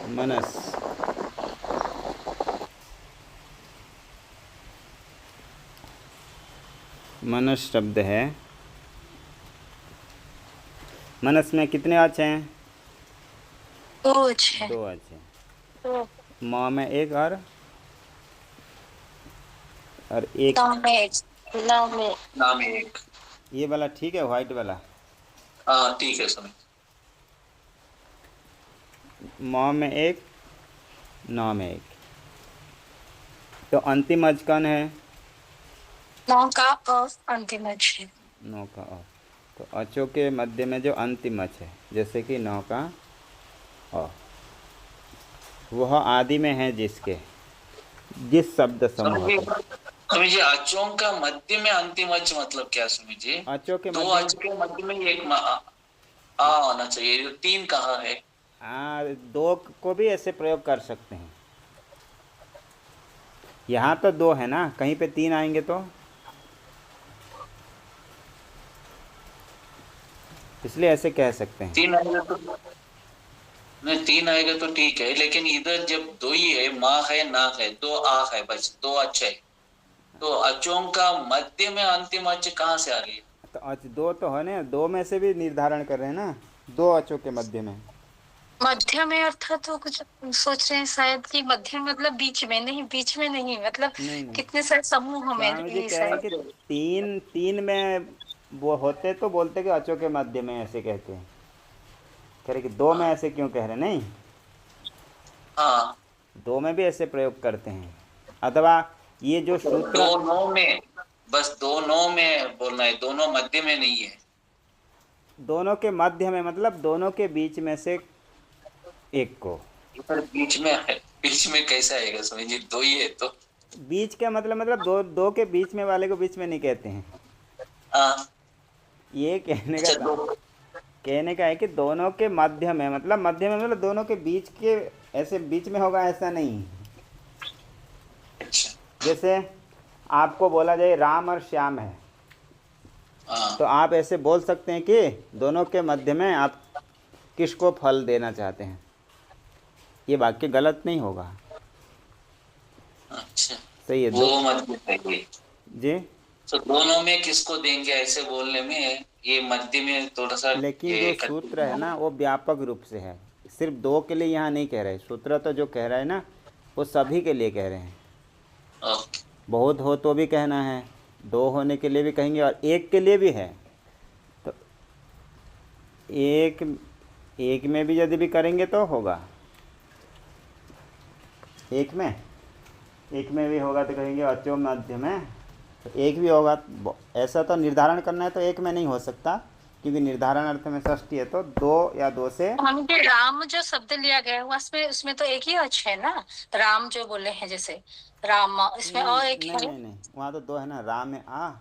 मनस। मनस शब्द है। मनस में कितने अच हैं? दो अच्छे। दो अच हैं। तो म में एक और एक। नाम में एक। नाम में नाम एक। ये वाला ठीक है, व्हाइट वाला। हाँ ठीक है समझ। म में एक, न में एक। तो अंतिम अच कौन है? नौ का अंतिम अच्छे। नौ का अ। तो अचों के मध्य में जो अंतिम अच है, जैसे कि नौ का अ, वह आदि में है जिसके, जिस शब्द समूह के। समझिए अचों का मध्य में अंतिम अच मतलब क्या समझिए? अचों के दो मध्य में अच के मध्य में एक आ होना चाहिए। जो तीन कहाँ है? दो को भी ऐसे प्रयोग कर सकते हैं। यहाँ तो दो है ना, कहीं पे तीन आएंगे तो इसलिए ऐसे कह सकते हैं। तीन आएगा तो नहीं, तीन आएगा तो ठीक है, लेकिन इधर जब दो ही है, माँ है ना है, दो आ है, बस दो अच्छे है। तो अचों का मध्य में अंतिम अच कहाँ से आ रही है? तो अच दो तो है ना, दो में से भी निर्धारण कर रहे हैं ना, दो अचों के मध्य में। मध्य में अर्थात तो कुछ सोच रहे हैं शायद कि मध्य मतलब बीच में नहीं, बीच में नहीं मतलब नहीं नहीं, कितने सारे समूह में स्वामी जी ये कह रहे हैं कि शायद। तीन तीन में वो होते तो बोलते कि अचों के मध्य में, ऐसे कहते हैं। कह रहे कि दो में हाँ ऐसे क्यों कह रहे? नहीं, हाँ। दो में भी ऐसे प्रयोग करते हैं। अथवा ये जो सूत्र, दोनों में, बस दोनों में बोलना है, दोनों मध्य में नहीं है। दोनों के मध्य में मतलब दोनों के बीच में से एक को। इधर बीच में है, बीच में कैसा आएगा समझिए? दो ही है तो। बीच का मतलब दो दो के बीच में वाले को बीच में नहीं कहते हैं। हाँ ये अच्छा दो। कहने का है कि दोनों के मध्य में, मतलब मध्य में मतलब दोनों के बीच के, ऐसे बीच में होगा ऐसा नहीं। अच्छा जैसे आपको बोला जाए राम और श्याम है, हाँ तो आप ऐसे बोल सकते हैं कि दोनों के मध्य में आप किसको फल देना चाहते हैं। ये वाक्य गलत नहीं होगा, अच्छा। सही है। वो दो मध्य है। जी। तो दोनों में किसको देंगे ऐसे बोलने में, ये मध्य में थोड़ा सा लेकिन ये जो सूत्र कंफ्यूजन है होगा। ना वो व्यापक रूप से है, सिर्फ दो के लिए यहाँ नहीं कह रहे। सूत्र तो जो कह रहा है ना वो सभी के लिए कह रहे हैं। ओके। बहुत हो तो भी कहना है, दो होने के लिए भी कहेंगे और एक के लिए भी है। तो एक एक में भी यदि भी करेंगे तो होगा। एक में भी होगा तो कहेंगे अचो मध्य में। तो एक भी होगा, ऐसा तो निर्धारण करना है तो एक में नहीं हो सकता, क्योंकि निर्धारण अर्थ में षष्ठी है, तो दो या दो से। हम जो राम जो शब्द लिया गया है उसमें उसमें तो एक ही अच्छ है ना। राम जो बोले हैं जैसे राम, इसमें नहीं और एक नहीं है। नहीं नहीं, वहाँ तो दो है ना, रा में आ,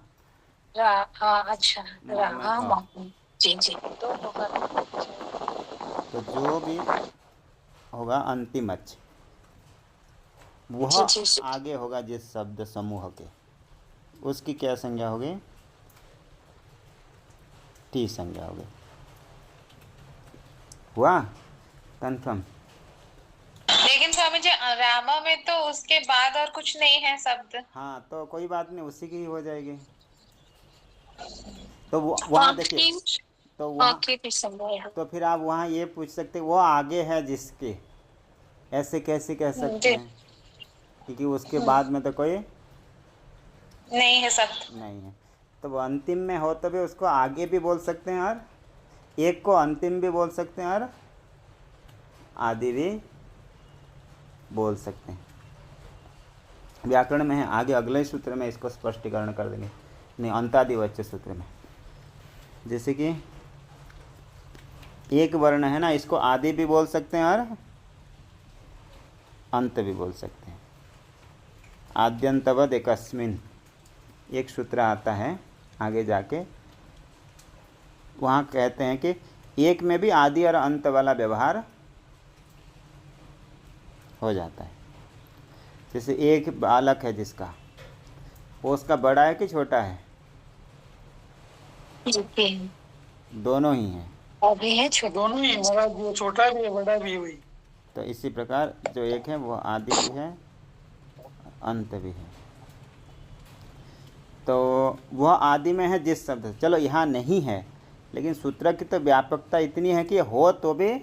हाँ अच्छा। म में अ। राम। जी जी तो होगा। तो जो भी होगा अंतिम अच, वह जी जी जी। आगे होगा जिस शब्द समूह के, उसकी क्या संज्ञा होगी? टी संज्ञा होगी। हुआ कंफर्म? लेकिन स्वामी जी रामा में तो उसके बाद और कुछ नहीं है शब्द। हाँ तो कोई बात नहीं, उसी की ही हो जाएगी। तो वहाँ और देखिए, तीन। तो वहाँ, ओके फिर समझ गया। तो फिर आप वहाँ ये पूछ सकते वो आगे है जिसके, ऐसे कैसे कह सकते जी। हैं? क्योंकि उसके बाद में तो कोई नहीं है शब्द। नहीं है। तो वो अंतिम में हो तो भी उसको आगे भी बोल सकते हैं, और एक को अंतिम भी बोल सकते हैं, और आदि भी बोल सकते हैं। व्याकरण में है, आगे अगले सूत्र में इसको स्पष्टीकरण कर देंगे, नहीं अंतादिवच्य सूत्र में। जैसे कि एक वर्ण है ना, इसको आदि भी बोल सकते हैं और अंत भी बोल सकते हैं। आद्यंतवद एकस्मिन एक सूत्र आता है आगे जाके, वहाँ कहते हैं कि एक में भी आदि और अंत वाला व्यवहार हो जाता है। जैसे एक बालक है जिसका, वो उसका बड़ा है कि छोटा है? जी। दोनों ही हैं। अभी है छोटा। दोनों ही, बड़ा भी छोटा भी है, बड़ा भी है वही। तो इसी प्रकार जो एक है वो आदि भी है, अंत भी है। तो वह आदि में है जिस शब्द से, चलो यहाँ नहीं है, लेकिन सूत्र की तो व्यापकता इतनी है कि हो तो भी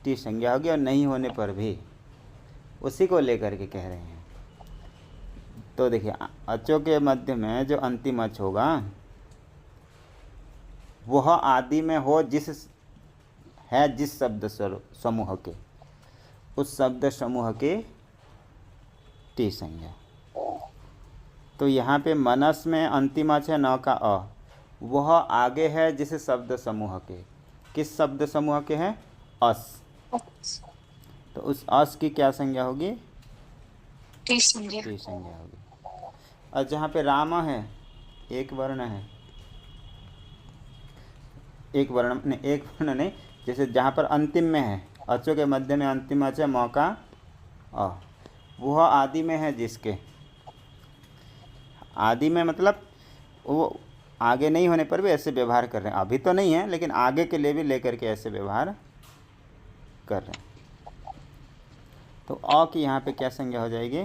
टी संज्ञा होगी और नहीं होने पर भी, उसी को लेकर के कह रहे हैं। तो देखिए अचों के मध्य में जो अंतिम अच होगा वह आदि में हो जिस शब्द समूह के, उस शब्द समूह के टी संज्ञा। तो यहाँ पे मनस में अंतिम अच है न का अ, वह आगे है जिस शब्द समूह के। किस शब्द समूह के हैं? अस। तो उस अस की क्या संज्ञा होगी? टी संज्ञा। टी संज्ञा होगी। और जहाँ पे राम है एक वर्ण है, एक वर्ण नहीं, जैसे जहाँ पर अंतिम में है, अचों के मध्य में अंतिम अच है मौका अ, वह आदि में है जिसके। आदि में मतलब वो आगे नहीं होने पर भी ऐसे व्यवहार कर रहे हैं, अभी तो नहीं है लेकिन आगे के लिए भी लेकर के ऐसे व्यवहार कर रहे हैं। तो अ की यहाँ पे क्या संज्ञा हो जाएगी?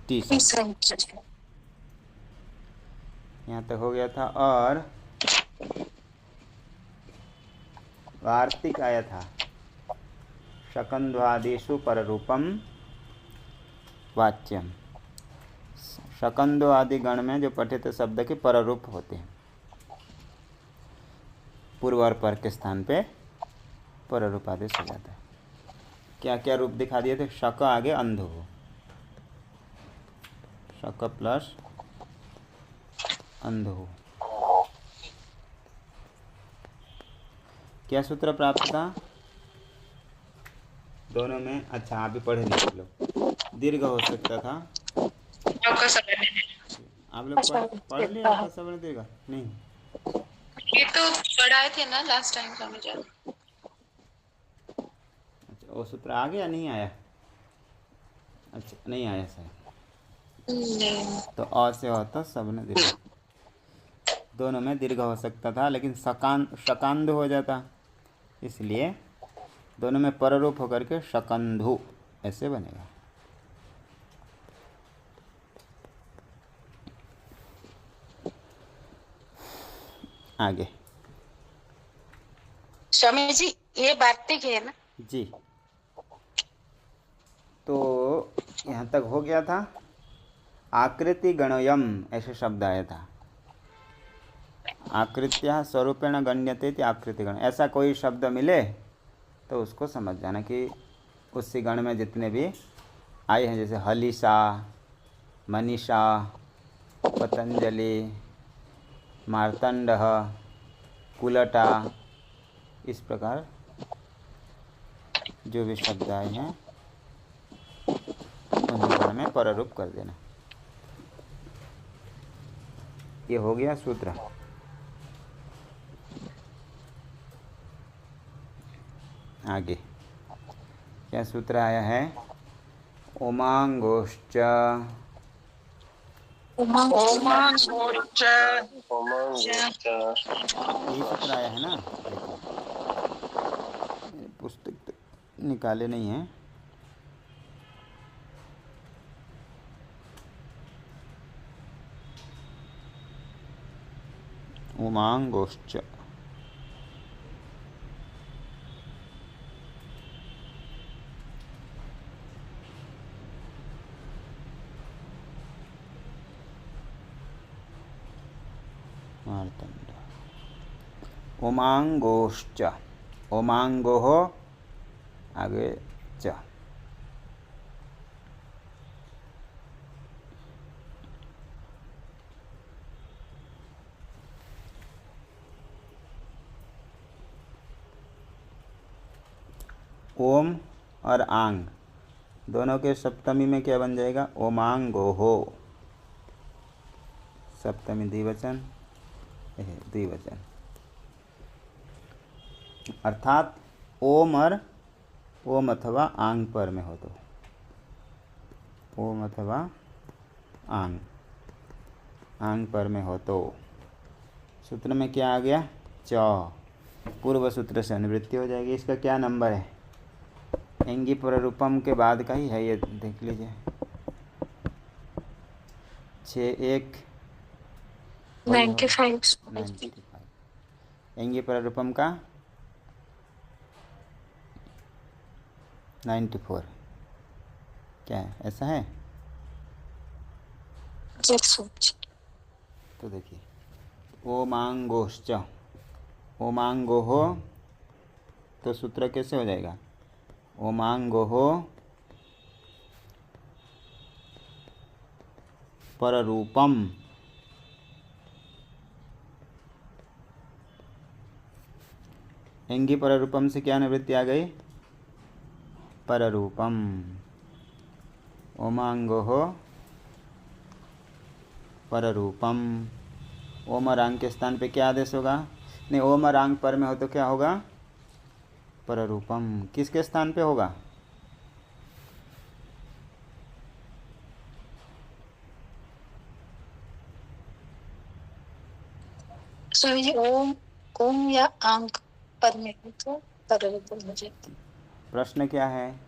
टी संज्ञा। यहाँ तक हो गया था। और वार्तिक आया था शकंद्वादिषु पररूपम वाच्यम। शकंदो आदि गण में जो पठित शब्द के पररूप होते हैं, पूर्व और पर के स्थान पे पररूप आदेश हो जाता है। क्या क्या रूप दिखा दिए थे? शक आगे अंध हो, शक प्लस अंध हो। क्या सूत्र प्राप्त था दोनों में? अच्छा आप भी पढ़े नहीं लो। दीर्घ हो सकता था। आप लोग पढ़ लिया आपका सवर्ण दीर्घ? नहीं, ये तो पढ़ाए थे ना लास्ट टाइम समझ आ। अच्छा वो सूत्र आ गया नहीं आया? अच्छा नहीं आया सर। तो अ से होता सवर्ण दीर्घ, दोनों में दीर्घ हो सकता था लेकिन शकांध हो जाता, इसलिए दोनों में पररूप होकर के शकंधु ऐसे बनेगा। आगे स्वामी जी ये वार्तिक है ना? जी। तो यहाँ तक हो गया था। आकृति गणयम ऐसे शब्द आया था। आकृत्या स्वरूपेण गण्यते इति आकृति गण। ऐसा कोई शब्द मिले तो उसको समझ जाना कि उसी गण में जितने भी आए हैं, जैसे हलीसा, मनीषा, पतंजलि, मार्तंड, कुलटा, इस प्रकार जो भी शब्द आए हैं उन्हें गण में पररूप कर देना। ये हो गया सूत्र। आगे क्या सूत्र आया है? उमांगोश्च। यही सूत्र आया है ना? पुस्तक तो निकाले नहीं है। उमांगोश्च मार्तंड। उमांगोश्च, उमांगो हो आगे च। ओम और आंग दोनों के सप्तमी में क्या बन जाएगा? ओमांगो हो। सप्तमी द्विवचन, द्विवचन, अर्थात ओम और ओम अथवा आंग पर में हो तो ओम अथवा आंग, आंग पर में हो तो सूत्र में क्या आ गया? च। पूर्व सूत्र से अनुवृत्ति हो जाएगी। इसका क्या नंबर है? एंगी प्ररूपम के बाद का ही है ये, देख लीजिए। 61 95 95। एंगी प्ररूपम का 94। क्या है, ऐसा है? तो देखिए, ओमांगोश्च, ओमांगोहो, तो सूत्र कैसे हो जाएगा? ओमांगोहो पररूपम, एंगी पररूपम से क्या निवृत्ति आ गई? पररूपम। ओमांगोहो पररूपम। ओमरांग के स्थान पे क्या आदेश होगा? नहीं, ओमरांग पर में हो तो क्या होगा? पररूपम। किसके स्थान पे होगा? स्वामी जी, ओम ओम या आंक पर में हो तो पररूपम हो जाएगा। प्रश्न क्या है?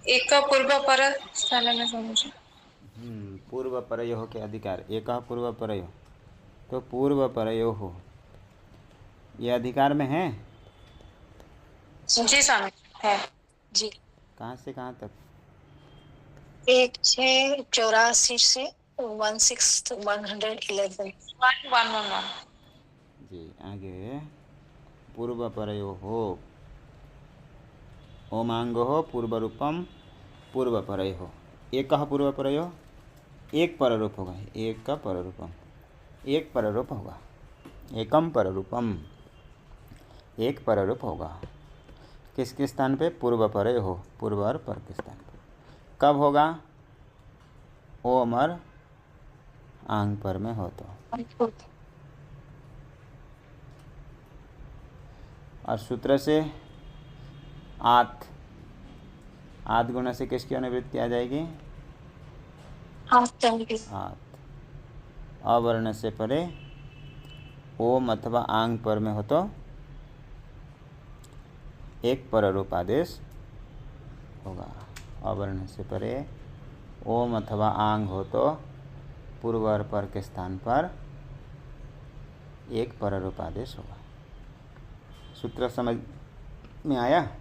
एक का पूर्व पर स्थान में समझो। पूर्व परयो के अधिकार, एक पूर्व परयो, तो पूर्व परयो हो, ये अधिकार में है। जी स्वामी है जी। कहाँ से कहाँ तक? 1684 से 11111। 1111। जी, आगे पूर्व परयो हो, ओमांगो हो पूर्व रूपम, पूर्व परय हो। एक का पूर्व परयो, एक पररूप होगा, एक का पररूपम, एक पररूप होगा, एकम पररूपम, एक पररूप होगा। किसके स्थान पे? पूर्व परय हो, पूर्व और पर के स्थान पे। कब होगा? ओम और आंग पर में हो तो। और सूत्र से आत, आत गुण से किसकी अनुवृत्ति आ जाएगी? आत। अवर्ण से परे ओम अथवा आंग पर में हो तो एक पररूप आदेश होगा। अवर्ण से परे ओम अथवा आंग हो तो पूर्व और पर के स्थान पर एक पररूप आदेश होगा। सूत्र समझ में आया?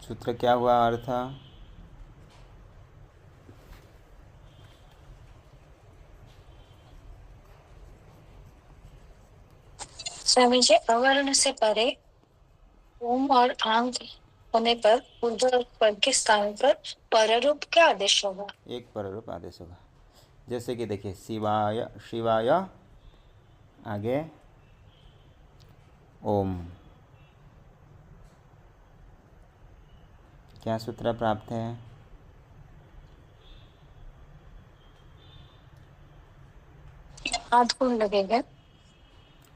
सूत्र क्या हुआ अर्थ? स्वामी जी, अवर्ण से परे ओम और आंग होने पर पूर्व और पर के स्थान पर पररूप क्या आदेश होगा? एक पररूप आदेश होगा। जैसे कि देखिए, शिवाय, शिवाय आगे ओम, क्या सूत्र प्राप्त है? आध गुण लगेगा,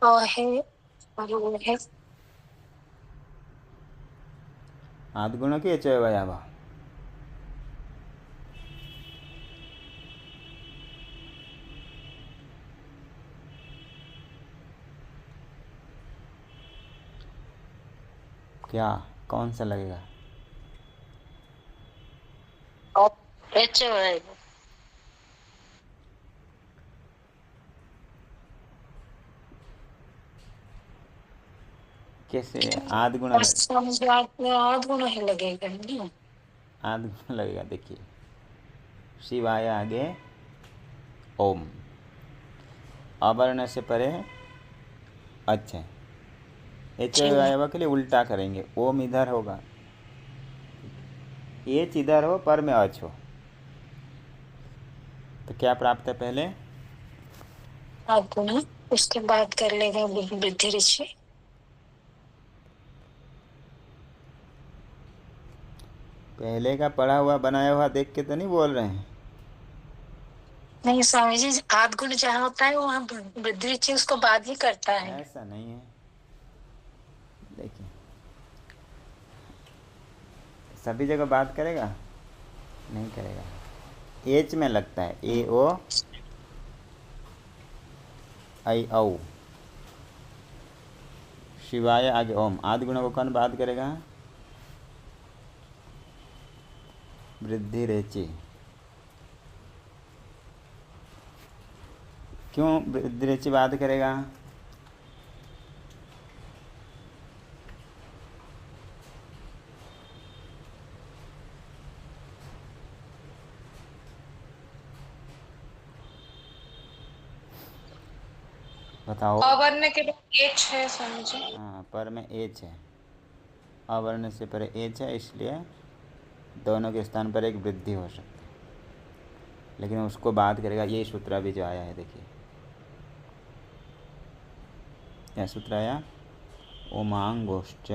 है और वो है। आद गुण की चयवयावा, क्या कौन सा लगेगा? कैसे आद गुण आध गुण ही लगेगा नहीं? आद गुण लगेगा। देखिए, शिवाय आगे ओम, अवर्ण से परे अच्छा, एचवाय के लिए उल्टा करेंगे। ओम इधर होगा, एच इधर हो, पर में अच हो, तो क्या प्राप्त है? पहले आध गुण, उसके बाद कर लेगा वृद्धि ऋषि। पहले का पढ़ा हुआ बनाया हुआ देख के तो नहीं बोल रहे हैं? नहीं स्वामी जी, आध गुण जहाँ होता है वहाँ वृद्धि ऋषि उसको बाद ही करता है। ऐसा नहीं है। देखिए, सभी जगह बात करेगा? नहीं करेगा। एच में लगता है, ए ओ आई औ। शिवाय आगे ओम, आदि गुणों को कौन बात करेगा? वृद्धि रेचि। क्यों वृद्धि रेचि बात करेगा? बताओ। अवर्ण के बाद एच है स्वामी जी। हाँ, पर में एच है, अवर्ण से परे एच है, इसलिए दोनों के स्थान पर एक वृद्धि हो सकती है, लेकिन उसको बात करेगा। ये सूत्र भी जो आया है, देखिए क्या सूत्र आया? ओमांगोश्च,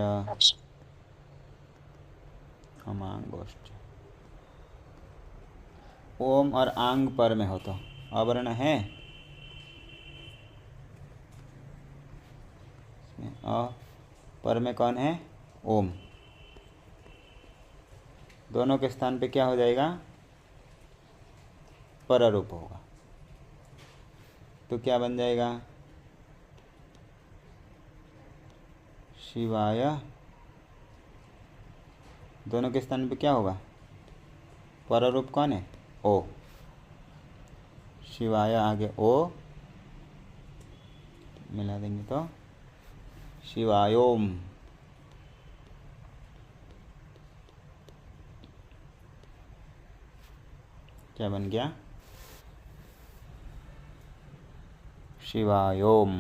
ओमांगोश्च। ओम और आंग पर में हो तो अवर्ण है, अ पर में कौन है? ओम। दोनों के स्थान पे क्या हो जाएगा? पररूप होगा। तो क्या बन जाएगा? शिवाय। दोनों के स्थान पे क्या होगा? पररूप कौन है? ओ। शिवाय आगे ओ मिला देंगे तो शिवायोम। क्या बन गया? शिवायोम।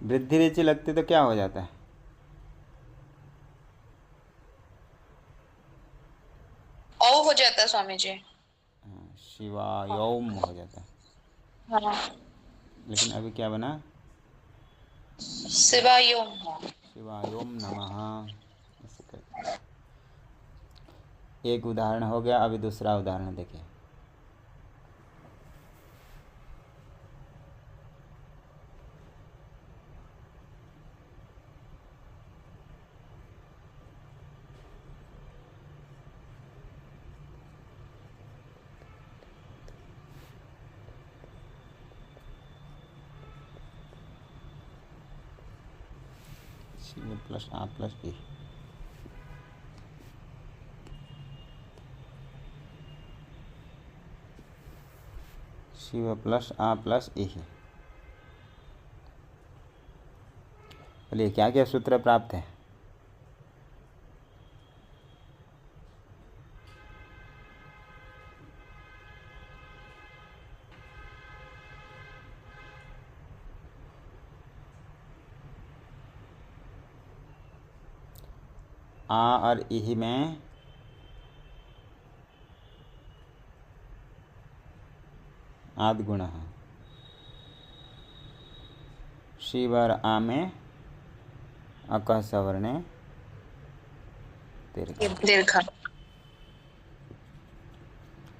वृद्धि रेचि लगती तो क्या हो जाता है? औ हो जाता है स्वामी जी। शिवायोम हो जाता है, हाँ, लेकिन अभी क्या बना? शिवायोम। शिवायोम नमः। ऐसे करके एक उदाहरण हो गया। अभी दूसरा उदाहरण देखिए। शिव प्लस आ प्लस ई। शिव प्लस आ प्लस ई। बोलिए क्या क्या सूत्र प्राप्त है? आ और ई में आद गुण है। शिव और आ में अकह सवर्णे दीर्घ। दीर्घ।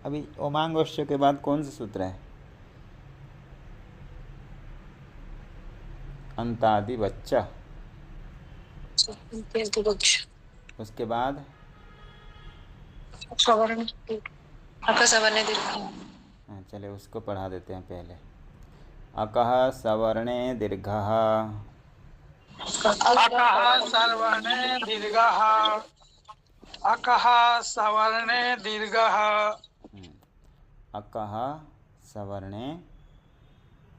अभी ओमांगोश्च के बाद कौन सा सूत्र है? अंतादि बच्चा। उसके बाद सवर्ण अकह सवर्ण दीर्घ। हाँ, चले उसको पढ़ा देते हैं पहले। अकह सवर्णे दीर्घः। अकः सवर्णे दीर्घः। अकः सवर्णे दीर्घः। अकः सवर्णे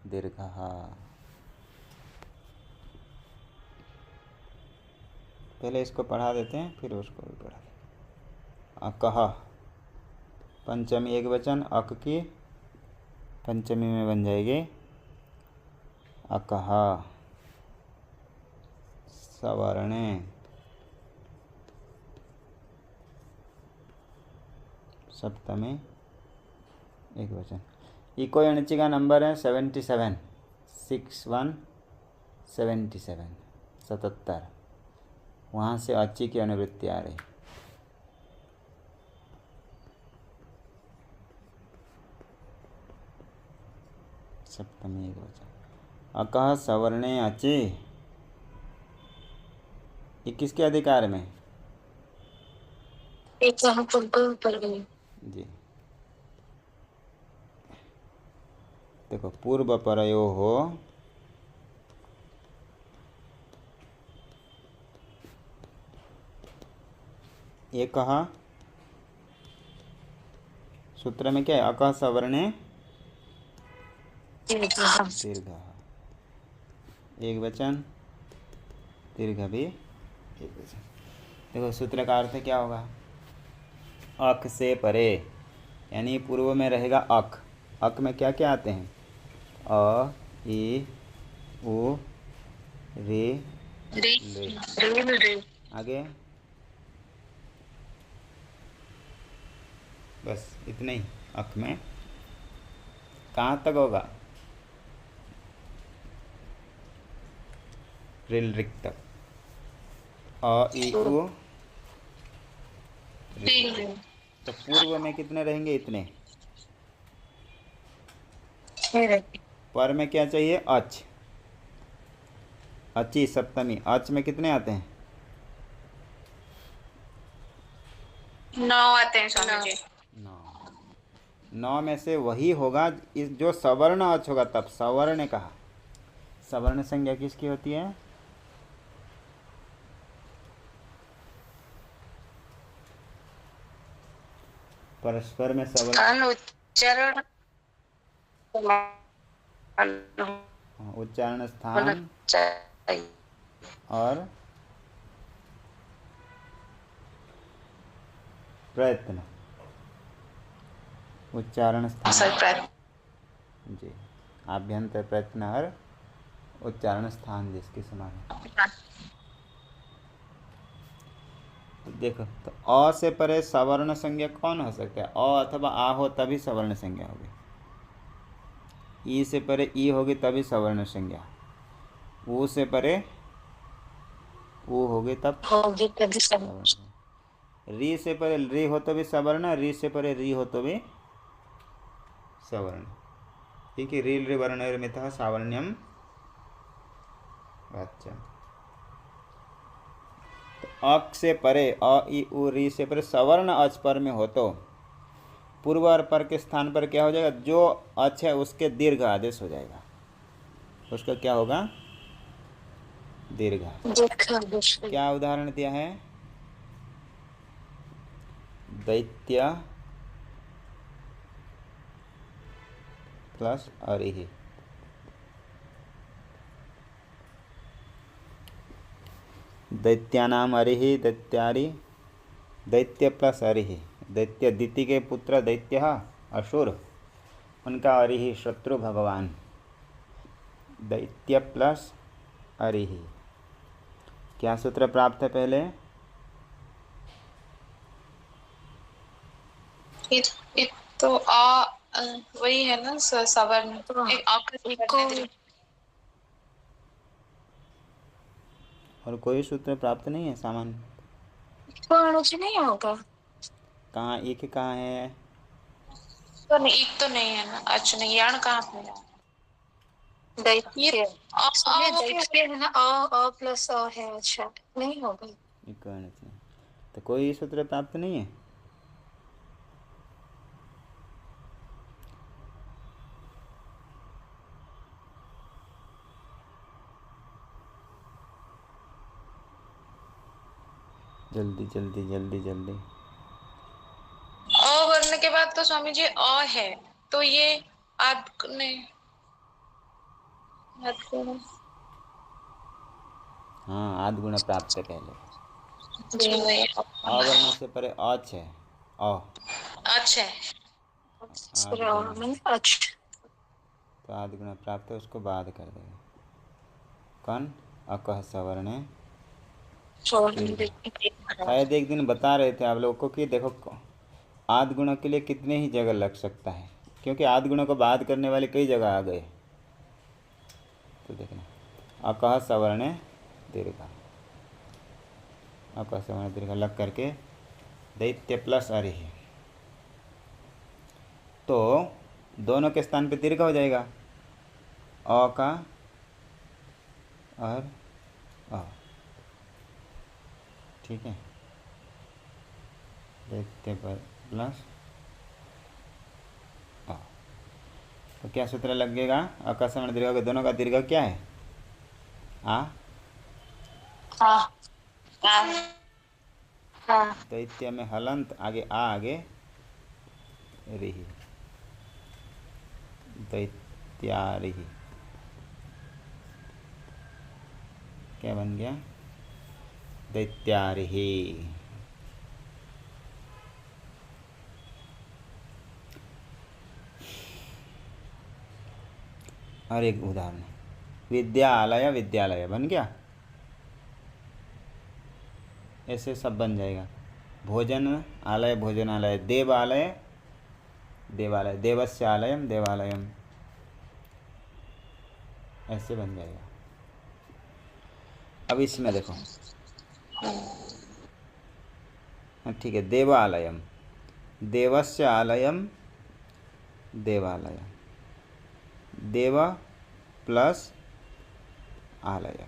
दीर्घः। पहले इसको पढ़ा देते हैं, फिर उसको भी पढ़ा देते हैं। अकह पंचमी एक वचन, अक की पंचमी में बन जाएगी अकह सवर्णे सप्तमी एक वचन। इको अणचि का नंबर है 77 6177 77। वहाँ से अच्छी की अनुवृत्ति आ रही। सप्तमी एक वचन। अकह सवर्णे अचि ये किसके अधिकार में? एक कहाँ पूर्व पर गई। जी देखो, पूर्व परयो हो एक कहा सूत्र में क्या है? अकः सवर्णे दीर्घ, एक वचन, दीर्घ भी एक वचन। देखो सूत्र का अर्थ क्या होगा? अक से परे, यानी पूर्व में रहेगा अक। अक में क्या क्या आते हैं? अ, ई, उ, रे, ले। आगे बस इतना ही। अक में कहाँ तक होगा? रिल रिक तक। अ, ई, उ, रे। तो पूर्व में कितने रहेंगे? इतने। पर में क्या चाहिए? अच, अची सप्तमी। अच में कितने आते हैं? 9 आते हैं स्वामी जी। 9 में से वही होगा इस जो सवर्ण अच होगा तब। सवर्ण कहा, सवर्ण संज्ञा किसकी होती है? परस्पर में सवर्ण उच्चारण उच्चारण स्थान और प्रयत्न। उच्चारण स्थान जी, आभ्यंतर प्रयत्न और उच्चारण स्थान जिसके समान है। तो देखो, तो अ से परे सवर्ण संज्ञा कौन हो सकता है? अ अथवा आ हो तभी सवर्ण संज्ञा होगी। ई से परे ई होगी तभी सवर्ण संज्ञा। ऊ से परे ऊ होगी तब सवर्ण। री से परे री हो तो भी सवर्ण, री से परे री हो तो भी सवर्ण। ठीक है। रील रे वर्णमितः सावर्ण्यम वाच्यम। तो अक से परे अ, ई, उ, री से परे सवर्ण अच पर में हो तो पूर्व और पर के स्थान पर क्या हो जाएगा? जो अच है उसके दीर्घ आदेश हो जाएगा। उसका क्या होगा? दीर्घ। क्या उदाहरण दिया है? दैत्य प्लस अरिहि। दैत्यानाम अरिहि दैत्यारि। दैत्य प्लस अरिहि। दैत्य दिति के पुत्र दैत्य असुर, उनका अरिहि शत्रु भगवान। दैत्य प्लस अरिहि। क्या सूत्र प्राप्त है पहले? तो वही है ना सवर्ण। और कोई सूत्र प्राप्त नहीं है सामान्य? नहीं होगा। कहाँ एक कहाँ है? तो नहीं, एक तो नहीं है ना। अच्छा नहीं, यान कहाँ पे है? दैत्य है ना। अ प्लस अ है। अच्छा नहीं होगा। तो कोई सूत्र प्राप्त नहीं है? जल्दी जल्दी जल्दी जल्दी। अ वर्ण के बाद तो स्वामी जी अ है, तो ये आद नहीं। हाँ, आद गुण प्राप्त है पहले। जी अवर्ण से परे अच है। अ अच्छा तो आद गुण प्राप्त है, उसको बाद कर देगा। कौन? अकः सवर्णे। शायद एक दिन बता रहे थे आप लोगों को कि देखो आद गुणों के लिए कितने ही जगह लग सकता है, क्योंकि आद गुणों को बाद करने वाले कई जगह आ गए। तो देखना, अकः सवर्णे दीर्घ, अकः सवर्णे दीर्घ लग करके दैत्य प्लस अरिहि, तो दोनों के स्थान पे दीर्घ हो जाएगा। अ का और अ, ठीक है, दैत्य पर प्लस आ। तो क्या सूत्र लगेगा? अकस्मण दीर्घ के दोनों का दीर्घ क्या है? आ। दैत्य में हलंत, आगे आ, आगे रिही, दैत्यारिही। क्या बन गया? दैत्यारिही। और एक उदाहरण, विद्यालय विद्यालय बन गया, ऐसे सब बन जाएगा। भोजन आलय भोजनालय, देवालय देवालय, देवस्य आलयम देवालयम, ऐसे बन जाएगा। अब इसमें देखो, ठीक है, देवालयम, देवस्य आलयम देवालयम, देव प्लस आलय।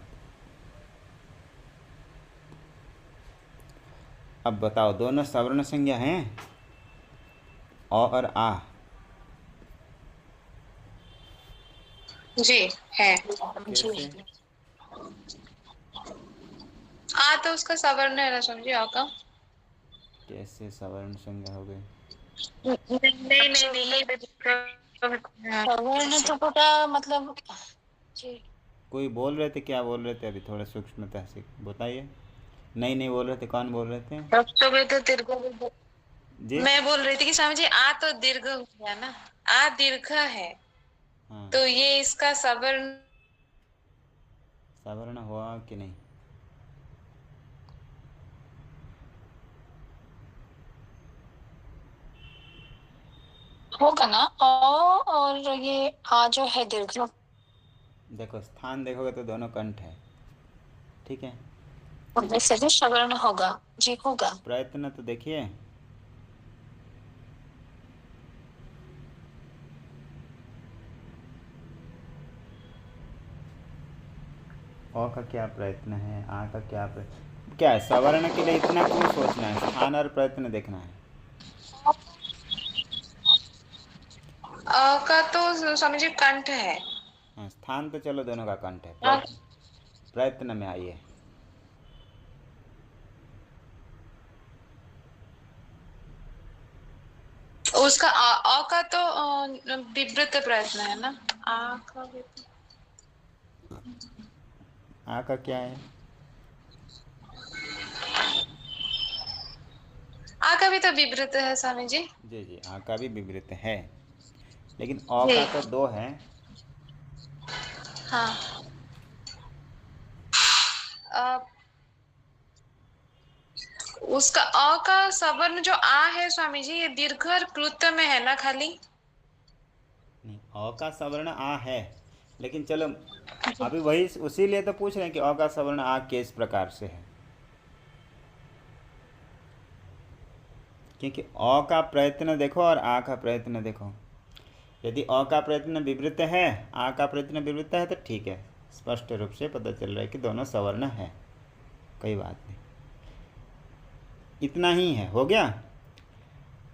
अब बताओ, दोनों सवर्ण संज्ञा हैं, अ और आ? जी है। कैसे? आ तो उसका सवर्ण है ना, समझिए। आ का कैसे सवर्ण संज्ञा हो गई? नहीं, सवर्ण तो पूरा मतलब जी। कोई बोल रहे थे, क्या बोल रहे थे अभी? थोड़ा सूक्ष्मता से बताइए। नहीं बोल रहे थे, कौन बोल रहे थे तो दीर्घ जी? मैं बोल रही थी कि स्वामी जी, आ तो दीर्घ हो गया ना, आ दीर्घ है, हाँ, तो ये इसका सवर्ण सवर्ण हुआ कि नहीं? होगा ना। और ये आ जो है दीर्घ। देखो, स्थान देखोगे तो दोनों कंठ है, ठीक है। वैसे भी सवर्ण होगा जी, होगा। प्रयत्न तो देखिए, अ का क्या प्रयत्न है, आ का क्या प्रयत्न, क्या है? सवर्ण के लिए इतना क्यों सोचना है? स्थान और प्रयत्न देखना है। अ का तो समझिए कंठ है। हाँ, स्थान तो चलो दोनों का कंठ है, हाँ। प्रयत्न में आइए। उसका अ का तो विवृत प्रयत्न है ना। आ का भी आ का क्या है? आ का भी तो विवृत है स्वामी जी। जी जी, आ का भी विवृत है, लेकिन अ जी। का तो दो है। हाँ। उसका अ का सवर्ण जो आ है स्वामी जी, ये दीर्घ और कृत में है ना खाली। नहीं, अ का सवर्ण आ है, लेकिन चलो अभी वही उसी लिए तो पूछ रहे हैं कि अ का सवर्ण आ किस प्रकार से है, क्योंकि अ का प्रयत्न देखो और आ का प्रयत्न देखो। यदि अ का प्रयत्न विवृत है, आ का प्रयत्न विवृत है, तो ठीक है, स्पष्ट रूप से पता चल रहा है कि दोनों सवर्ण है, कोई बात नहीं। इतना ही है, हो गया।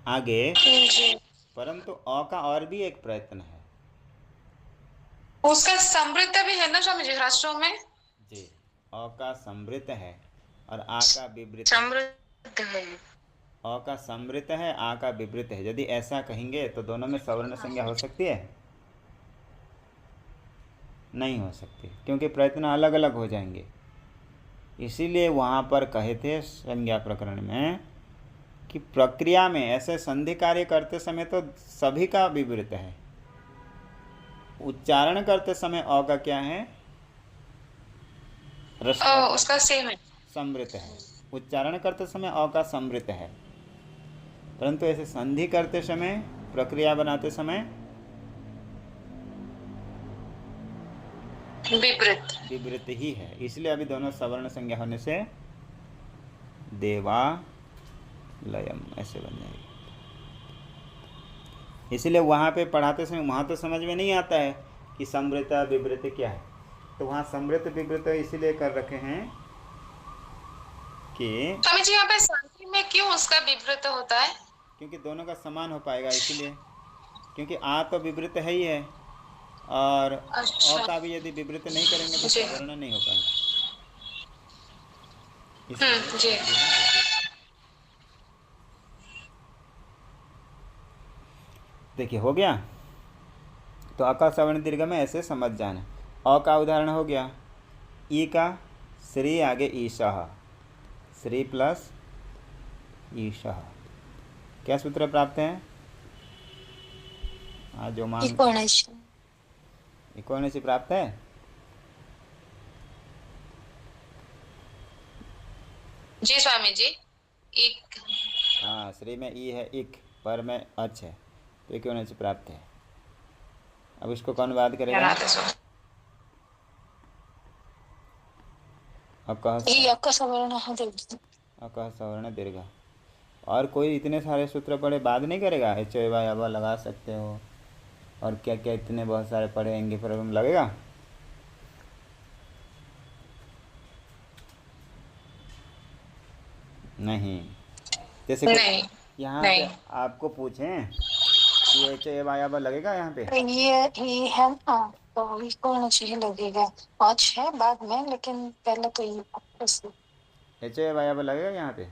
आगे, परंतु अ का और भी एक प्रयत्न है। उसका समृद्ध भी है ना स्वामी जी, ह्रस्व में। जी, अ का समृत है और आ का विवृत है। समृद्ध है। अ का समृत है, आ का विवृत है। यदि ऐसा कहेंगे तो दोनों में सवर्ण संज्ञा हो सकती है? नहीं हो सकती, क्योंकि प्रयत्न अलग अलग हो जाएंगे। इसीलिए वहाँ पर कहे थे संज्ञा प्रकरण में कि प्रक्रिया में ऐसे संधि कार्य करते समय तो सभी का विवृत है, उच्चारण करते समय अ का क्या है? उसका सेम है, समृत है। उच्चारण करते समय अ का समृत है, परंतु ऐसे संधि करते समय, प्रक्रिया बनाते समय विवृत ही है। इसलिए अभी दोनों सवर्ण संज्ञा होने से देवालयम ऐसे बन जाएगी। इसलिए वहाँ पे पढ़ाते समय वहाँ तो समझ में नहीं आता है कि समृत विवृत क्या है, तो वहाँ समृत विवृत इसीलिए कर रखे हैं कि स्वामी जी यहाँ पे संधि में क्यों उसका विवृत होता है? क्योंकि दोनों का समान हो पाएगा इसलिए, क्योंकि आ तो विवृत है ही है, और अ अच्छा का भी यदि विवृत नहीं करेंगे तो जी। सवर्ण नहीं हो पाएगा, इसलिए जी। संधि में विवृत। देखिए हो गया। तो अ का सवर्ण दीर्घ में ऐसे समझ जाना। अ का उदाहरण हो गया, ई का श्री आगे ईशः, श्री प्लस ईशः, क्या सूत्र प्राप्त है? जो मान कौन से प्राप्त है? जी स्वामी जी। एक हाँ, श्री में ई है, इक पर में अच है, तो एक होने से प्राप्त है। अब इसको कौन बात करेगा? अकह सवर्ण दीर्घ। और कोई इतने सारे सूत्र पढ़े बात नहीं करेगा, एच ए वाई अब लगा सकते हो, और क्या क्या इतने बहुत सारे पढ़ेंगे, फिर लगेगा? नहीं। जैसे नहीं यहाँ नहीं। पे आपको पूछें कि एच ए वाई अब लगेगा यहाँ पे? ये है ना, तो इसको होना चाहिए लगेगा, पाँच है बाद में, लेकिन पहले तो ये एच ए वाई अब लगेगा यहाँ पे?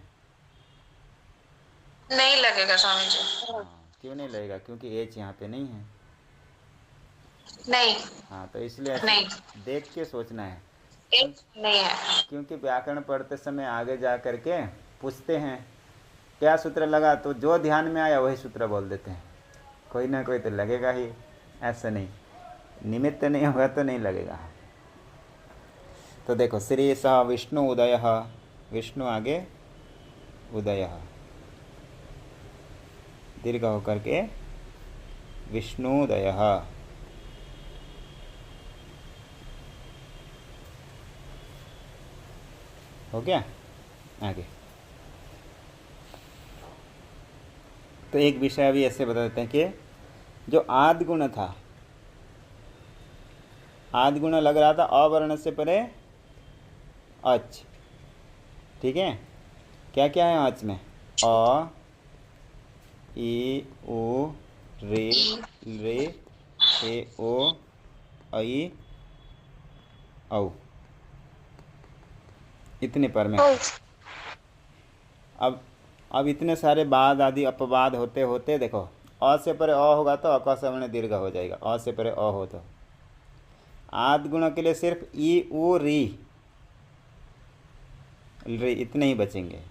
नहीं लगेगा स्वामी जी। हाँ, क्यों नहीं लगेगा? क्योंकि एच यहाँ पे नहीं है। नहीं हाँ, तो इसलिए ऐसे नहीं, देख के सोचना है, एक नहीं है। क्योंकि व्याकरण पढ़ते समय आगे जा कर के पूछते हैं क्या सूत्र लगा, तो जो ध्यान में आया वही सूत्र बोल देते हैं, कोई ना कोई तो लगेगा ही, ऐसा नहीं, निमित्त नहीं होगा तो नहीं लगेगा। तो देखो, श्री स विष्णु उदय, विष्णु आगे उदय, दीर्घ होकर के विष्णुदय। हो गया? आगे तो एक विषय अभी ऐसे बता देते हैं कि जो आदि गुण था, आदि गुण लग रहा था अवर्ण से परे अच, ठीक है? क्या क्या है अच में? अ, ई, उ, रे, रे, ए, ओ, ऐ, औ, इतने पर में। अब इतने सारे बाद आदि अपवाद होते होते देखो, अ से परे अ होगा तो अ सवर्ण दीर्घ हो जाएगा, अ से परे अ हो तो। आदि गुणों के लिए सिर्फ ई, उ, री, री इतने ही बचेंगे।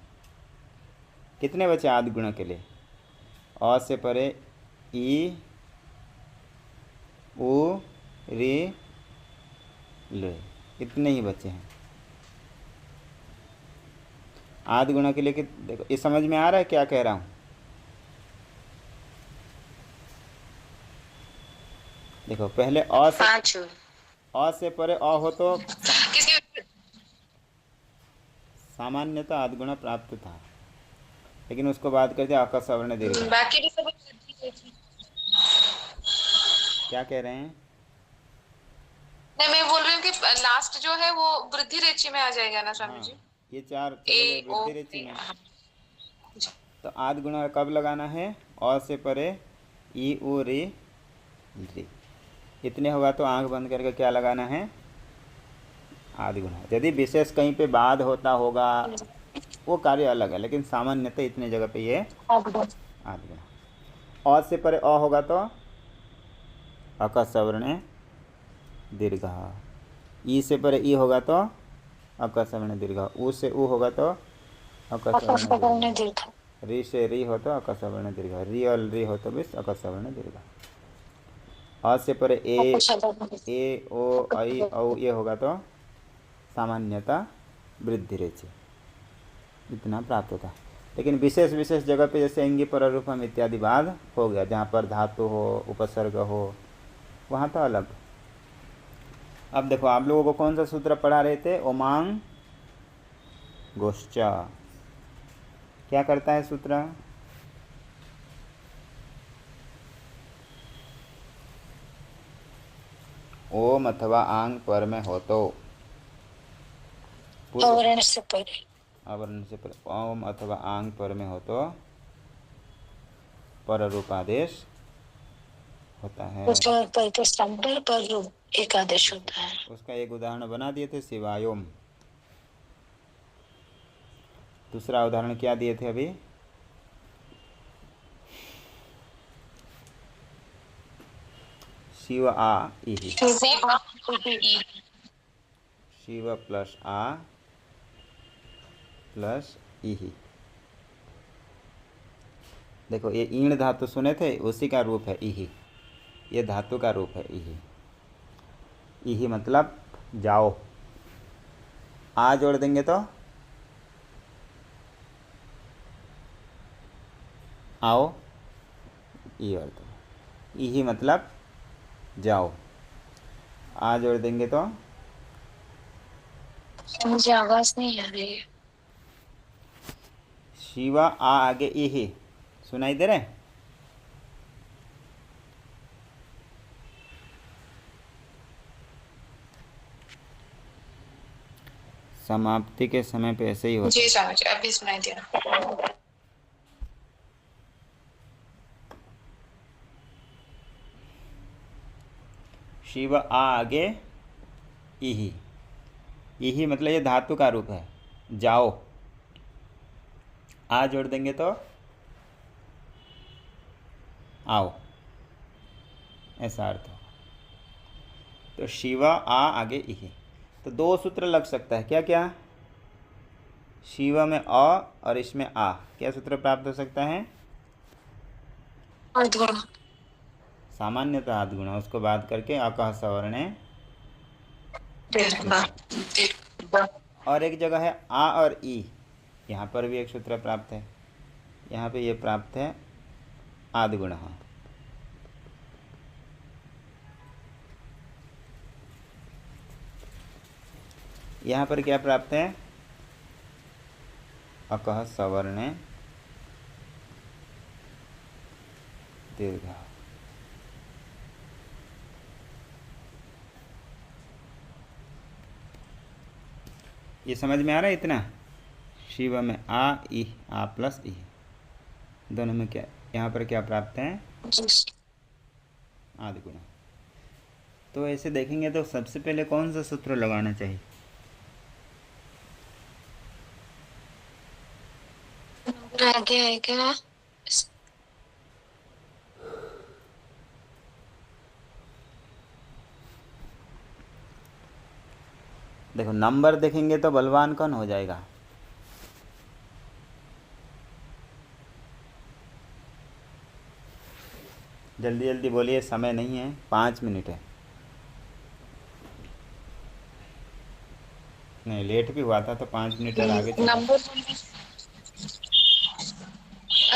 कितने बचे आदि गुणों के लिए? अ से परे ई, उ, री, ले, इतने ही बचे हैं आदि गुणा के लिए। कि देखो, ये समझ में आ रहा है क्या कह रहा हूँ? देखो पहले अ से परे अ हो तो सामान्यतः आदि गुणा प्राप्त था, लेकिन उसको बात करते अ सवर्ण दीर्घ। बाकी भी सब क्या कह रहे हैं? नहीं, मैं बोल रही हूँ कि लास्ट जो है वो वृद्धि रेचि में आ जाएगा ना स्वामी जी? हाँ, ये चार चले गए ए ओ वृद्धि रेचि में। जी। तो आदि गुणा कब लगाना है? अ से परे ई, उ, री, री, इतने होगा तो आंख बंद करके क्या लगाना है? आदि गुणा। यदि विशेष कहीं पे बाद होता होगा वो कार्य अलग है, लेकिन सामान्यतः इतने जगह पे ये आदि गुणा। अ से परे अ होगा तो अक सवर्ण दीर्घ, ई से परे ई होगा तो अक सवर्ण दीर्घ, उ से उ होगा तो अक सवर्ण दीर्घ, री से री हो तो अक सवर्ण दीर्घ, री और री हो तो भी अक सवर्ण दीर्घ। अ से परे ए, ओ, ऐ, औ ये होगा तो सामान्यतः वृद्धि रेचि, इतना प्राप्त होता है। लेकिन विशेष विशेष जगह पे जैसे इंगी पररूपम इत्यादि बाद हो गया, जहाँ पर धातु हो, उपसर्ग हो, वहाँ तो अलग। अब देखो, आप लोगों को कौन सा सूत्र पढ़ा रहे थे? ओमांग गोश्च। क्या करता है सूत्र? ओम अथवा आंग पर में हो तो अवर्ण से परे, आवरण से परे ओम अथवा आंग पर में हो तो पर रूप आदेश होता है। उसमें पर के स्थान पर रूप एक आदेश होता है। उसका एक उदाहरण बना दिए थे शिवायोम। दूसरा उदाहरण क्या दिए थे अभी? शिव आ इहि। शिव प्लस आ प्लस इहि। देखो ये ईण धातु सुने थे, उसी का रूप है इहि। ये धातु का रूप है इहि। इहि मतलब जाओ। आ जोड़ देंगे तो आओ, ई अर्थ। इहि मतलब जाओ। आ जोड़ देंगे तो मुझे आवाज नहीं आ रही है। शिवा आ आगे इहि सुनाई दे रहे? समाप्ति के समय पे ऐसे ही होता जी स्वामी जी, अभी सुनाई दिया। शिव आ आगे इहि। इहि मतलब ये धातु का रूप है, जाओ। आ जोड़ देंगे तो आओ, ऐसा अर्थ हो। तो शिव आ आगे इहि। तो दो सूत्र लग सकता है, क्या क्या? शिव में अ और इसमें आ, क्या सूत्र प्राप्त हो सकता है? अर्धगुण। सामान्यतः आद्गुण, उसको बात करके अकह सवर्णे। और एक जगह है आ और ई, यहाँ पर भी एक सूत्र प्राप्त है। यहाँ पे ये प्राप्त है आद्गुण। यहाँ पर क्या प्राप्त है? अकह सवर्णे दीर्घ। ये समझ में आ रहा है इतना? शिव में आ ई, आ प्लस ई, दोनों में क्या, यहाँ पर क्या प्राप्त है? आदिगुण। तो ऐसे देखेंगे तो सबसे पहले कौन सा सूत्र लगाना चाहिए? आगे आएगा देखो नंबर देखेंगे तो बलवान कौन हो जाएगा? जल्दी जल्दी बोलिए, समय नहीं है, 5 मिनट है। नहीं, लेट भी हुआ था तो 5 मिनट और आगे चला। नंबर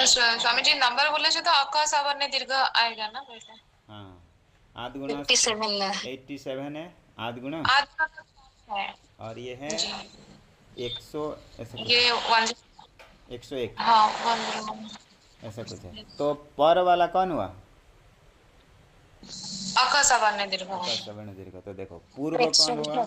स्वामी जी नंबर बोले तो अका सवर्ण दीर्घ आएगा ना वैसे? हाँ, आद्गुणा 87 है आद्गुणा, है और ये है 100 ऐसा कुछ, ये 101 हाँ ऐसा कुछ है। तो पर वाला कौन हुआ? अका सवर्ण दीर्घ। अका सवर्ण दीर्घ। तो देखो पूर्व कौन हुआ?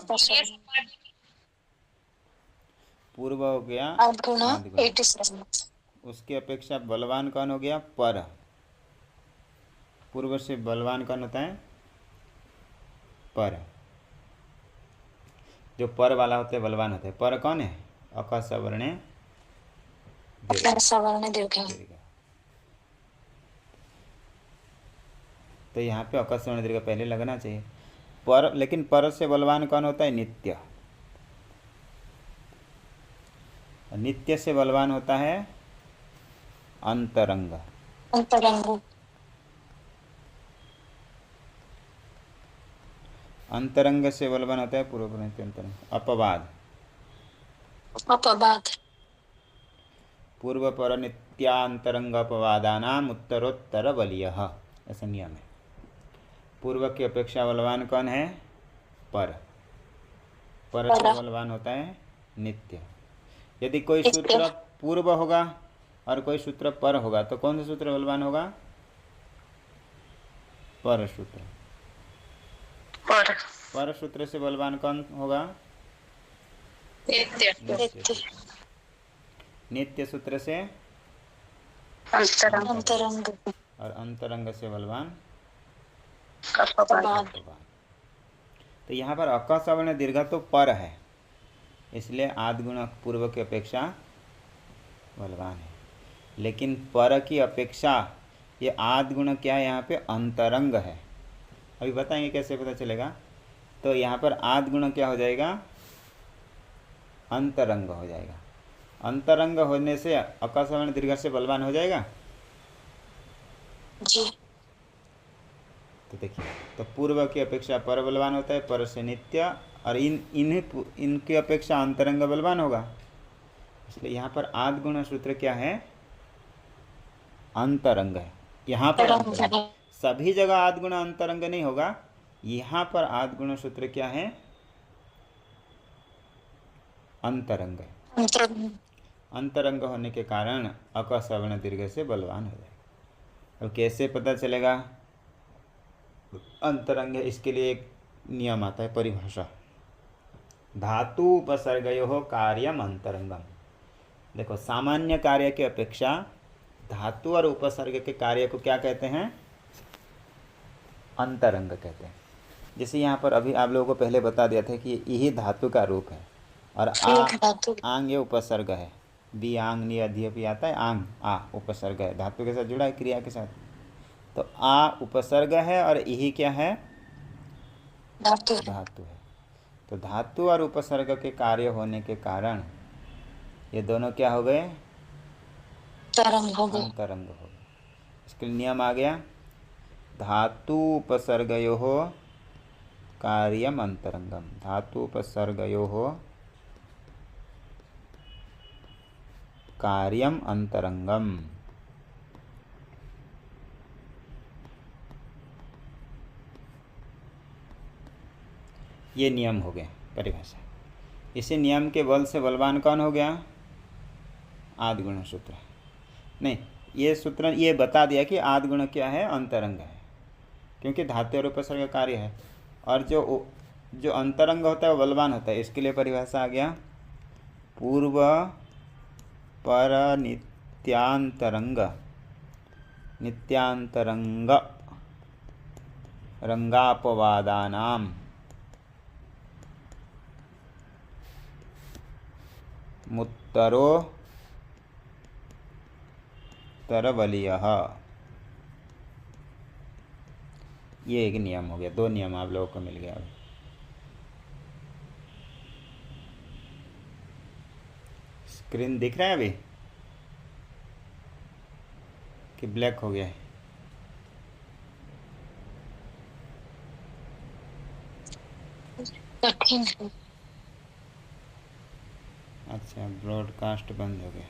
पूर्व हो गया आद्गुण 87। उसकी अपेक्षा बलवान कौन हो गया? पर। पूर्व से बलवान कौन होता है? पर। जो पर वाला होते हैं बलवान होते हैं। पर कौन है? अक सवर्ण दीर्घ। तो यहाँ पे अक सवर्ण दीर्घ पहले लगना चाहिए। पर, लेकिन पर से बलवान कौन होता है? नित्य। नित्य से बलवान होता है अंतरंग। अंतरंग से बलवान होता है पूर्व अंतरंग। अपवाद पूर्व पर नित्यांतरंग अपवादानाम उत्तरोत्तर बलियः, ऐसा नियम है। पूर्व की अपेक्षा बलवान कौन है? पर से बलवान होता है नित्य। यदि कोई सूत्र पूर्व होगा और कोई सूत्र पर होगा तो कौन सा सूत्र बलवान होगा? पर सूत्र। पर सूत्र से बलवान कौन होगा? नित्य। नित्य सूत्र से अंतरंग और अंतरंग से बलवान अपवाद। तो यहाँ पर अक सवर्ण दीर्घ तो पर है, इसलिए आदि गुण पूर्व की अपेक्षा बलवान है। लेकिन पर की अपेक्षा ये आदि गुण क्या है, यहाँ पे अंतरंग है। अभी बताएंगे कैसे पता चलेगा। तो यहाँ पर आदि गुण क्या हो जाएगा, अंतरंग हो जाएगा। अंतरंग होने से अक सवर्ण दीर्घ से बलवान हो जाएगा। जी। तो देखिए, तो पूर्व की अपेक्षा पर बलवान होता है, पर से नित्य, और इनकी अपेक्षा अंतरंग बलवान होगा। इसलिए यहाँ पर आदि गुण सूत्र क्या है, अंतरंग है। यहाँ पर अंतरंग, सभी जगह आदि गुण अंतरंग नहीं होगा। यहाँ पर आदि गुण सूत्र क्या है, अंतरंग है। अंतरंग होने के कारण अक सवर्ण दीर्घ से बलवान हो जाएगा। अब कैसे पता चलेगा अंतरंग है, इसके लिए एक नियम आता है, परिभाषा। धातु उपसर्गयो कार्यम अंतरंगम। देखो, सामान्य कार्य की अपेक्षा धातु और उपसर्ग के कार्य को क्या कहते हैं, अंतरंग कहते हैं। जैसे यहाँ पर अभी आप लोगों को पहले बता दिया था कि यही धातु का रूप है, और आंग ये उपसर्ग है। बी आंग नि अध्यपि आता है, आंग आ उपसर्ग है, धातु के साथ जुड़ा है, क्रिया के साथ। तो आ उपसर्ग है और यही क्या है, धातु है। तो धातु और उपसर्ग के कार्य होने के कारण ये दोनों क्या हो गए, अंतरंग हो गए। इसके लिए नियम आ गया, धातु उपसर्गयोः कार्यम अंतरंगम। धातु उपसर्गयोः कार्यम अंतरंगम। ये नियम हो गया, परिभाषा। इसी नियम के बल से बलवान कौन हो गया, आदि गुण सूत्र। नहीं, ये सूत्र ये बता दिया कि आदि गुण क्या है, अंतरंग है, क्योंकि धातु और उपसर्ग कार्य है। और जो अंतरंग होता है वो बलवान होता है। इसके लिए परिभाषा आ गया, पूर्व पर नित्यांतरंग, नित्यांतरंग रंगापवादानाम मुत्तरो तरबलीयः। ये एक नियम हो गया, दो नियम आप लोगों को मिल गया। अभी स्क्रीन दिख रहा है अभी कि ब्लैक हो गया है? अच्छा, ब्रॉडकास्ट बंद हो गया।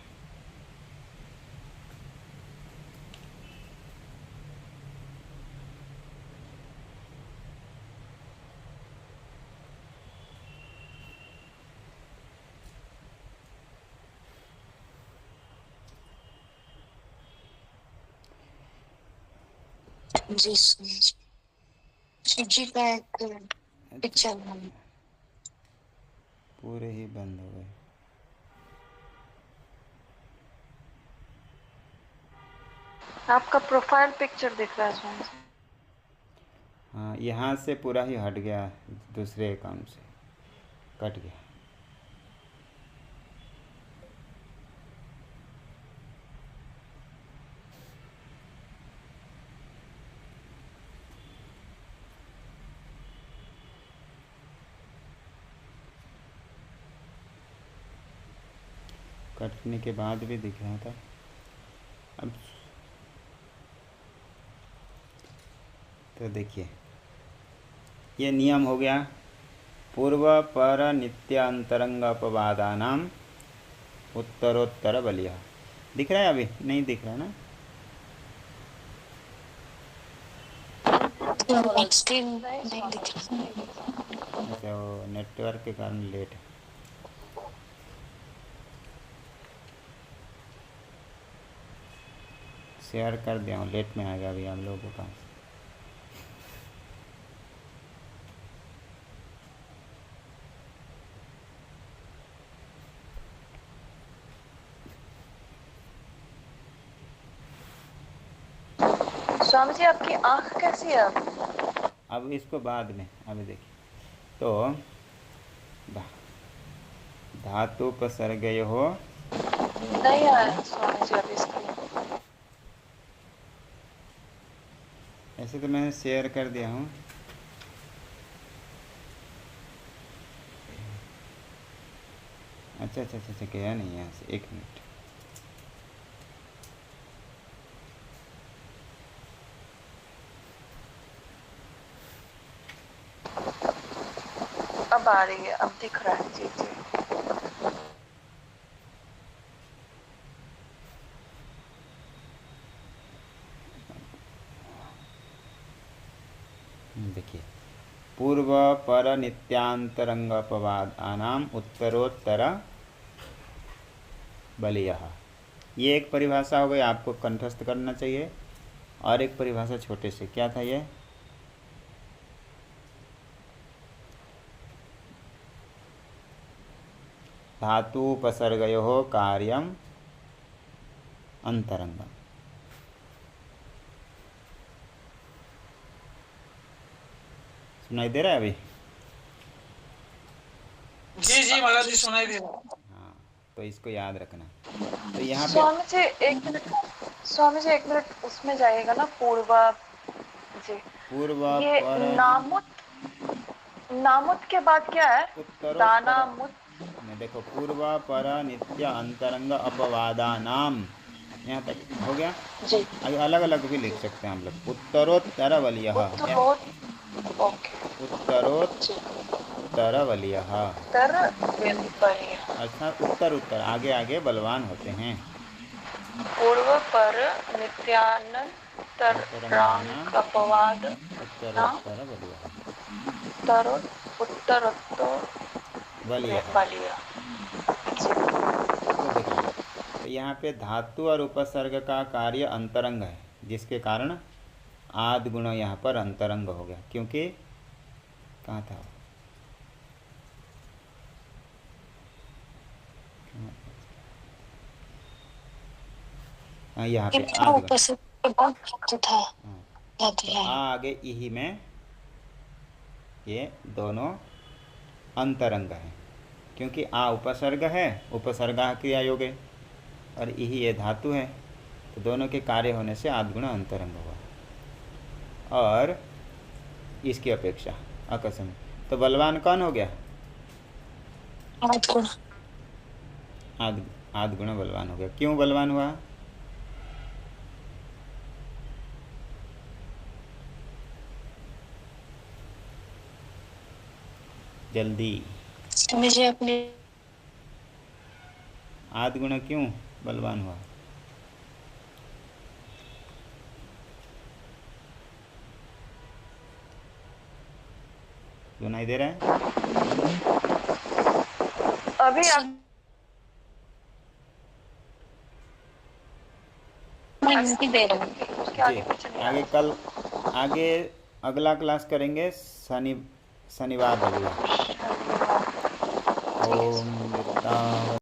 जी जी का एक पिक्चर पूरे ही बंद हो गए। आपका प्रोफाइल पिक्चर दिख रहा है इसमें। हाँ, यहाँ से पूरा ही हट गया, दूसरे अकाउंट से कट गया। कटने के बाद भी दिख रहा था। अब तो देखिए, ये नियम हो गया, पूर्व पर नित्यांतरंग अपवादानाम उत्तरोत्तर बलिया। दिख रहा है अभी? नहीं दिख रहा है ना? स्क्रीन नहीं दिख रहा। अच्छा, वो नेटवर्क के कारण लेट है। शेयर कर दिया हूँ, लेट में आएगा अभी आप लोगों के पास। स्वामी जी आपकी आंख कैसी है अब? अब इसको बाद में, अभी देखिए तो धा, धातुपसर्गयोः, नहीं आया स्वामी जी अभी इसका। ऐसे तो मैंने शेयर कर दिया हूँ। अच्छा अच्छा अच्छा अच्छा, गया नहीं यहाँ से, एक मिनट। अब आ रही है, अब दिख रहा है। जी जी। देखिए, पूर्व पर नित्यांतरंगपवादानाम उत्तरोत्तर बलियः, ये एक परिभाषा हो गई, आपको कंठस्थ करना चाहिए। और एक परिभाषा छोटे से, क्या था ये? धातुपसर्गयोः कार्यम अंतरंगम। सुनाई दे रहा है अभी? जी जी महाराज जी सुनाई दे रहा है। हाँ, तो इसको याद रखना। तो यहाँ पे स्वामी जी एक मिनट, स्वामी जी एक मिनट उसमें जाइएगा ना, पूर्वा जी। पूर्व ये पर नामुत, नामुत के बाद क्या है? दाना उत्तरोत्तर मुत। में देखो, पूर्व पर नित्य अंतरंग अपवादानाम, यहाँ तक हो गया। जी। अलग अलग भी लिख सकते हैं हम लोग। उत्तरोत्तर बलियः, ओके। जी। उत्तरोत्तर बलियः, तर बलिया। अर्थात उत्तर उत्तर, आगे आगे बलवान होते हैं। पूर्व पर नित्यानंतरांग अपवाद उत्तरोत्तर बलियः, तरो उत्तरोत्तर बलियः। बलिया। तो देखिए, तो यहाँ पे धातु और उपसर्ग का कार्य अंतरंग है, जिसके कारण आदि गुण यहाँ पर अंतरंग हो गया। क्योंकि कहाँ था? हाँ, यहाँ पे आदि गुण। उपसर्ग के बाद धातु था, हाँ, धातु तो है। आगे इही में ये दोनों अंतरंग है। क्योंकि आ उपसर्ग है, उपसर्गा क्रिया योग है, और इही ये धातु है, तो दोनों के कार्य होने से आदि गुण अंतरंग हुआ। और इसकी अपेक्षा अकस्म, तो बलवान कौन हो गया? आदि गुण। आदि गुण बलवान हो गया। क्यों बलवान हुआ? जल्दी, मुझे अपने आदि गुण क्यों बलवान हुआ? सुनाई दे रहा है? अभी नहीं दे रहा हूँ। जी, आगे कल, आगे अगला क्लास करेंगे शनिवार रविवार। ओम